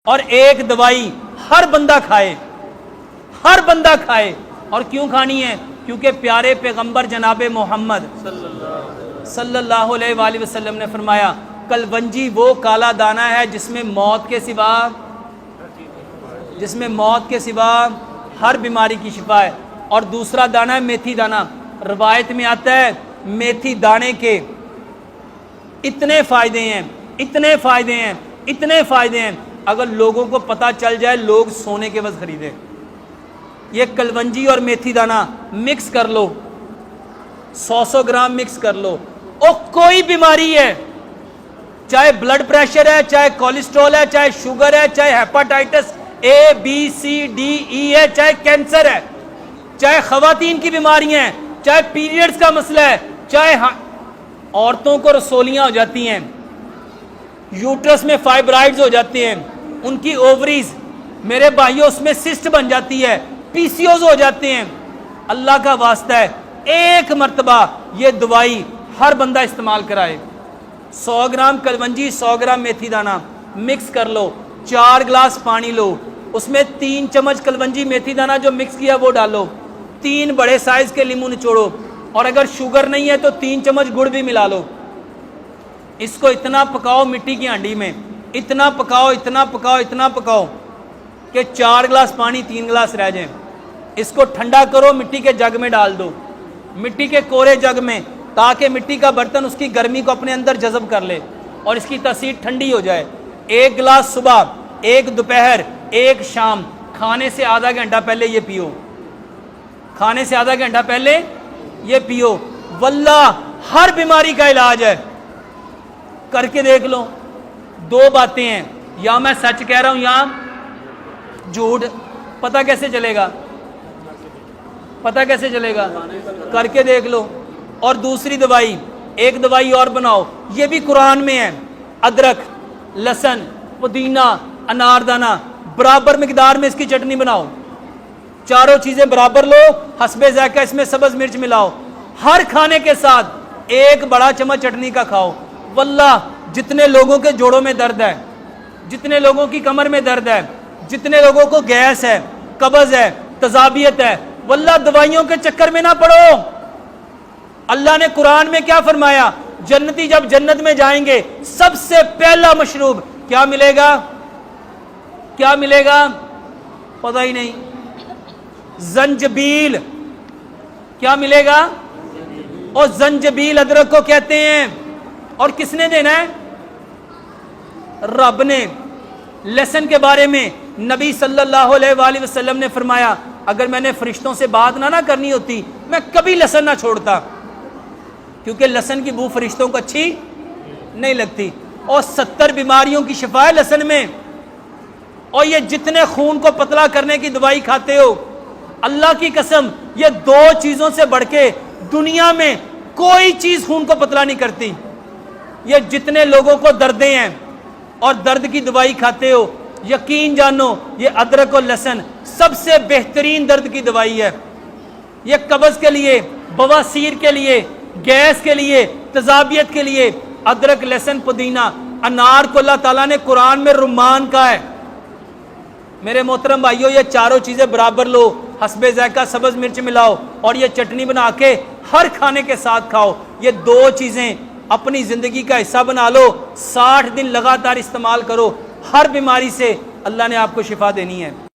اور ایک دوائی ہر بندہ کھائے، ہر بندہ کھائے۔ اور کیوں کھانی ہے؟ کیونکہ پیارے پیغمبر جناب محمد صلی اللہ علیہ وآلہ وسلم نے فرمایا کلونجی وہ کالا دانہ ہے جس میں موت کے سوا ہر بیماری کی شفا ہے۔ اور دوسرا دانہ ہے میتھی دانہ۔ روایت میں آتا ہے میتھی دانے کے اتنے فائدے ہیں، اتنے فائدے ہیں، اتنے فائدے ہیں، اگر لوگوں کو پتہ چل جائے لوگ سونے کے وقت خریدیں۔ یہ کلونجی اور میتھی دانہ مکس کر لو، 100 گرام مکس کر لو، اور کوئی بیماری ہے، چاہے بلڈ پریشر ہے، چاہے کولیسٹرول ہے، چاہے شوگر ہے، چاہے hepatitis A B C D E ہے، چاہے کینسر ہے، چاہے خواتین کی بیماریاں ہیں، چاہے پیریڈز کا مسئلہ ہے، چاہے عورتوں کو رسولیاں ہو جاتی ہیں، یوٹرس میں فائبرائڈز ہو جاتے ہیں، ان کی اووریز میرے بھائیوں اس میں سسٹ بن جاتی ہے، PCOS ہو جاتے ہیں، اللہ کا واسطہ ہے ایک مرتبہ یہ دوائی ہر بندہ استعمال کرائے۔ 100 گرام کلونجی، 100 گرام میتھی دانہ مکس کر لو، 4 گلاس پانی لو، اس میں 3 چمچ کلونجی میتھی دانہ جو مکس کیا وہ ڈالو، 3 بڑے سائز کے لیموں نچوڑو، اور اگر شوگر نہیں ہے تو 3 چمچ گڑ بھی ملا لو۔ اس کو اتنا پکاؤ مٹی کی ہانڈی میں، اتنا پکاؤ، اتنا پکاؤ، اتنا پکاؤ کہ 4 گلاس پانی 3 گلاس رہ جائیں۔ اس کو ٹھنڈا کرو، مٹی کے جگ میں ڈال دو، مٹی کے کورے جگ میں، تاکہ مٹی کا برتن اس کی گرمی کو اپنے اندر جذب کر لے اور اس کی تاثیر ٹھنڈی ہو جائے۔ 1 گلاس صبح، 1 دوپہر، 1 شام، کھانے سے آدھا گھنٹہ پہلے یہ پیو، کھانے سے آدھا گھنٹہ پہلے یہ پیو، واللہ ہر بیماری کا علاج ہے۔ کر کے دیکھ لو۔ 2 باتیں ہیں، یا میں سچ کہہ رہا ہوں یا جھوٹ، پتہ کیسے چلے گا؟ پتہ کیسے چلے گا؟ کر کے دیکھ لو۔ اور دوسری دوائی، ایک دوائی اور بناؤ، یہ بھی قرآن میں ہے، ادرک، لہسن، پودینہ، اناردانہ، برابر مقدار میں اس کی چٹنی بناؤ، چاروں چیزیں برابر لو، حسب ذائقہ اس میں سبز مرچ ملاؤ، ہر کھانے کے ساتھ 1 بڑا چمچ چٹنی کا کھاؤ، واللہ جتنے لوگوں کے جوڑوں میں درد ہے، جتنے لوگوں کی کمر میں درد ہے، جتنے لوگوں کو گیس ہے، قبض ہے، تذابیت ہے، واللہ دوائیوں کے چکر میں نہ پڑو۔ اللہ نے قرآن میں کیا فرمایا؟ جنتی جب جنت میں جائیں گے سب سے پہلا مشروب کیا ملے گا؟ کیا ملے گا؟ پتہ ہی نہیں۔ زنجبیل۔ کیا ملے گا؟ اور زنجبیل ادرک کو کہتے ہیں۔ اور کس نے دینا ہے؟ رب نے۔ لہسن کے بارے میں نبی صلی اللہ علیہ وآلہ وسلم نے فرمایا اگر میں نے فرشتوں سے بات نہ کرنی ہوتی میں کبھی لہسن نہ چھوڑتا، کیونکہ لہسن کی بو فرشتوں کو اچھی نہیں لگتی، اور 70 بیماریوں کی شفا ہے لہسن میں۔ اور یہ جتنے خون کو پتلا کرنے کی دوائی کھاتے ہو، اللہ کی قسم یہ 2 چیزوں سے بڑھ کے دنیا میں کوئی چیز خون کو پتلا نہیں کرتی۔ یہ جتنے لوگوں کو دردیں ہیں اور درد کی دوائی کھاتے ہو، یقین جانو یہ ادرک اور لہسن سب سے بہترین درد کی دوائی ہے۔ یہ قبض کے لیے، بواسیر کے لیے، گیس کے لیے، تذابیت کے لیے ادرک، لہسن، پودینہ، انار کو اللہ تعالیٰ نے قرآن میں رمان کہا ہے۔ میرے محترم بھائیوں یہ چاروں چیزیں برابر لو، حسب ذائقہ سبز مرچ ملاؤ، اور یہ چٹنی بنا کے ہر کھانے کے ساتھ کھاؤ۔ یہ 2 چیزیں اپنی زندگی کا حصہ بنا لو، 60 دن لگاتار استعمال کرو، ہر بیماری سے اللہ نے آپ کو شفا دینی ہے۔